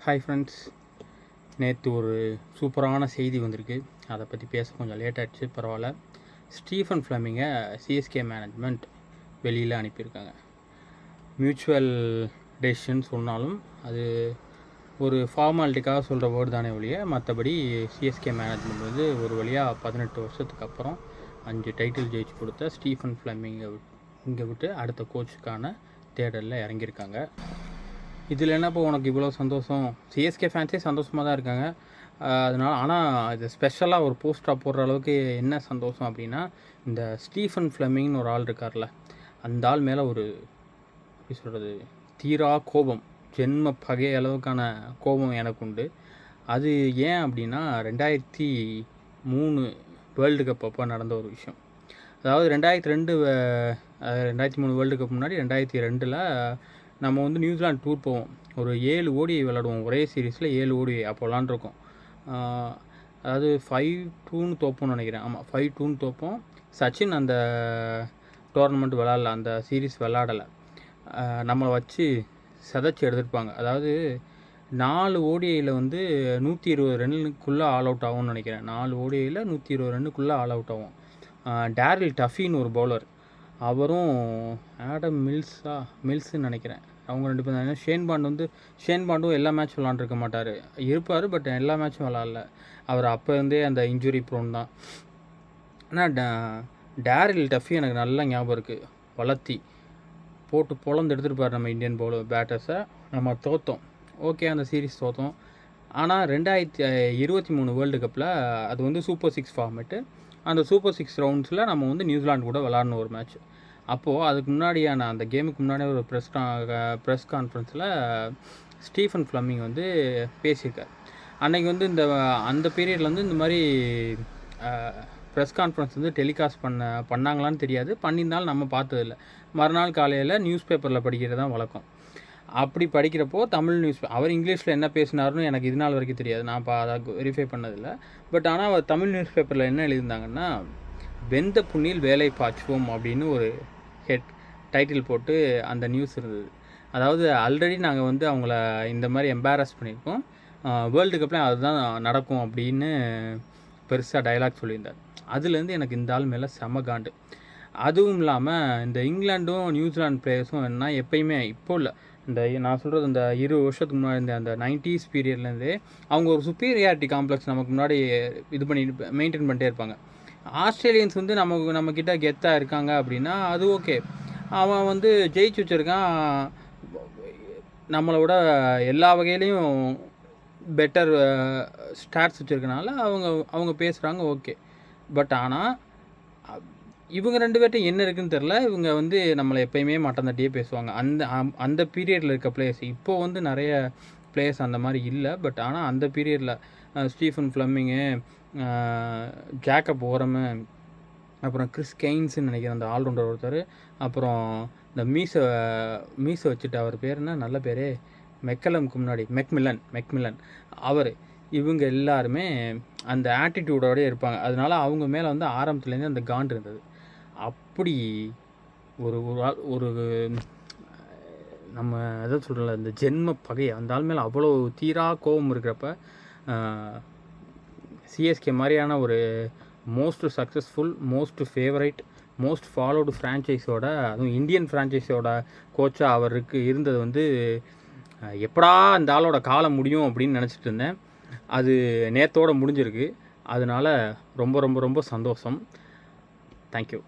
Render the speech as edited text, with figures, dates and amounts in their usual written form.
Hi friends, நேற்று ஒரு சூப்பரான செய்தி வந்திருக்கு. அதை பற்றி பேச கொஞ்சம் லேட் ஆகிடுச்சு, பரவாயில்ல. ஸ்டீஃபன் ஃப்ளமிங்கை சிஎஸ்கே மேனேஜ்மெண்ட் வெளியில் அனுப்பியிருக்காங்க. மியூச்சுவல் டெசிஷன் சொன்னாலும் அது ஒரு ஃபார்மாலிட்டிக்காக சொல்கிற வேர்டு தானே ஒழிய, மற்றபடி சிஎஸ்கே மேனேஜ்மெண்ட் வந்து ஒரு வழியாக 18 வருஷத்துக்கு அப்புறம் 5 டைட்டில் ஜெயிச்சு கொடுத்த ஸ்டீஃபன் ஃப்ளமிங்கை இங்கே விட்டு அடுத்த கோச்சுக்கான தேடலில் இறங்கியிருக்காங்க. இதில் என்ன இப்போ உனக்கு இவ்வளோ சந்தோஷம்? சிஎஸ்கே ஃபேன்ஸே சந்தோஷமாக தான் இருக்காங்க. அதனால் ஆனால் இது ஸ்பெஷலாக ஒரு போஸ்டாக போடுற அளவுக்கு என்ன சந்தோஷம் அப்படின்னா, இந்த ஸ்டீஃபன் ஃப்ளமிங்னு ஒரு ஆள் இருக்கார்ல, அந்த ஆள் மேலே ஒரு எப்படி சொல்கிறது, தீரா கோபம், ஜென்ம பகை அளவுக்கான கோபம் எனக்கு உண்டு. அது ஏன் அப்படின்னா, 2003 வேர்ல்டு கப் அப்போ நடந்த ஒரு விஷயம். அதாவது 2003 வேர்ல்டு கப் முன்னாடி 2002 நம்ம வந்து நியூசிலாந்து டூர் போவோம். ஒரு 7 ஓடிஐ விளாடுவோம், ஒரே சீரீஸில் 7 ஓடிஐ அப்போ விளாண்டுருக்கோம். அதாவது 5-2 தோப்போம்னு நினைக்கிறேன். ஆமாம், 5-2 தோப்போம். சச்சின் அந்த டோர்னமெண்ட் விளாடல, அந்த சீரீஸ் விளாடலை. நம்மளை வச்சு சதைச்சி எடுத்துருப்பாங்க. அதாவது 4 ஓடிஐயில் வந்து 120 ரன்னுக்குள்ளே ஆல் அவுட் ஆகும்னு நினைக்கிறேன். 4 ஓடிஐயில் 120 ரன்னுக்குள்ளே ஆல் அவுட் ஆகும். டேரில் டஃபின்னு ஒரு பவுலர், அவரும் ஆடம் மில்ஸ்ன்னு நினைக்கிறேன், அவங்க 2 பேர் தான். ஷேன் பாண்டும் எல்லா மேட்ச் விளாண்டுருக்க மாட்டார், இருப்பார், பட் எல்லா மேட்சும் விளாட்ல. அவர் அப்போ இருந்தே அந்த இன்ஜுரி ப்ரோன் தான். ஆனால் டேரில் டஃபி எனக்கு நல்லா ஞாபகம் இருக்குது. வளர்த்தி போட்டு பொழந்து எடுத்துருப்பார் நம்ம இந்தியன் பேட்டர்ஸை. நம்ம தோற்றோம், ஓகே, அந்த சீரீஸ் தோற்றோம். ஆனால் 2023 வேர்ல்டு கப்பில் அது வந்து சூப்பர் 6 ஃபார்மேட்டு. அந்த சூப்பர் 6 ரவுண்ட்ஸில் நம்ம வந்து நியூசிலாந்து கூட விளாட்ணும் ஒரு மேட்ச். அப்போது அதுக்கு முன்னாடியான அந்த கேமுக்கு முன்னாடியே ஒரு ப்ரெஸ் கான்ஃபரன்ஸில் ஸ்டீஃபன் ஃப்ளமிங் வந்து பேசியிருக்கார். அன்றைக்கி வந்து அந்த பீரியடில் வந்து இந்த மாதிரி ப்ரெஸ் கான்ஃபரன்ஸ் வந்து டெலிகாஸ்ட் பண்ணாங்களான்னு தெரியாது, பண்ணியிருந்தாலும் நம்ம பார்த்ததில்ல. மறுநாள் காலையில் நியூஸ் பேப்பரில் படிக்கிறது தான் வழக்கம். அப்படி படிக்கிறப்போ தமிழ் அவர் இங்கிலீஷில் என்ன பேசினார்னு எனக்கு இது நாள் வரைக்கும் தெரியாது, நான் அதை வெரிஃபை பண்ணதில்லை. பட் ஆனால் அவர் தமிழ் நியூஸ் பேப்பரில் என்ன எழுதியிருந்தாங்கன்னா, வெந்த புண்ணில் வேலை பாய்ச்சுவோம் அப்படின்னு ஒரு டைட்டில் போட்டு அந்த நியூஸ் இருந்தது. அதாவது ஆல்ரெடி நாங்கள் வந்து அவங்கள இந்த மாதிரி எம்பாரஸ் பண்ணியிருக்கோம், வேர்ல்டு கப்லேயும் அதுதான் நடக்கும் அப்படின்னு பெருசாக டைலாக் சொல்லியிருந்தார். அதுலேருந்து எனக்கு இந்த ஆள் மேலே செம காண்டு. அதுவும் இல்லாமல் இந்த இங்கிலாண்டும் நியூசிலாந்து பிளேயர்ஸும் என்ன எப்பயுமே இப்போ இல்லை, இந்த நான் சொல்கிறது இந்த 20 வருஷத்துக்கு முன்னாடி இந்த அந்த 90s பீரியட்லேருந்தே அவங்க ஒரு சுப்பீரியாரிட்டி காம்ப்ளெக்ஸ் நமக்கு முன்னாடி இது பண்ணி மெயின்டைன் பண்ணிட்டே இருப்பாங்க. ஆஸ்திரேலியன்ஸ் வந்து நம்மக்கிட்ட கெத்தாக இருக்காங்க அப்படின்னா அது ஓகே, அவன் வந்து ஜெயிச்சு வச்சுருக்கான், நம்மளோட எல்லா வகையிலையும் பெட்டர் ஸ்டாட்ஸ் வச்சுருக்கனால அவங்க பேசுகிறாங்க, ஓகே. பட் ஆனால் இவங்க 2 பேர்கிட்ட என்ன இருக்குதுன்னு தெரில, இவங்க வந்து நம்மளை எப்போயுமே மட்டம் தட்டியே பேசுவாங்க. அந்த பீரியடில் இருக்க பிளேயர்ஸ், இப்போது வந்து நிறைய பிளேயர்ஸ் அந்த மாதிரி இல்லை. பட் ஆனால் அந்த பீரியடில் ஸ்டீஃபன் ஃப்ளமிங்கு, ஜேக்கப் ஓரமு, அப்புறம் கிறிஸ் கெய்ன்ஸ்ன்னு நினைக்கிறேன் அந்த ஆல்ரவுண்டர் ஒருத்தர், அப்புறம் இந்த மீசை வச்சுட்டு அவர் பேர் என்ன, நல்ல பேரே, மெக்கலமுக்கு முன்னாடி மெக்மில்லன் அவர், இவங்க எல்லாருமே அந்த ஆட்டிடியூடோடய இருப்பாங்க. அதனால அவங்க மேலே வந்து ஆரம்பத்துலேருந்து அந்த காண்டு இருந்தது. அப்படி ஒரு நம்ம எதை சொல்கிறல, இந்த ஜென்ம பகை அந்த ஆள் மேலே அவ்வளோ தீரா கோபம் இருக்கிறப்ப, சிஎஸ்கே மாதிரியான ஒரு most successful, most favourite, most followed ஃப்ரான்ச்சைஸோட, அதுவும் இந்தியன் ஃப்ரான்ச்சைஸோட கோச்சாக அவருக்கு இருந்தது வந்து எப்படா அந்த ஆளோட காலம் முடியும் அப்படின்னு நினச்சிட்டு இருந்தேன். அது நேத்தோடு முடிஞ்சிருக்கு. அதனால் ரொம்ப ரொம்ப ரொம்ப சந்தோஷம். தேங்க்யூ.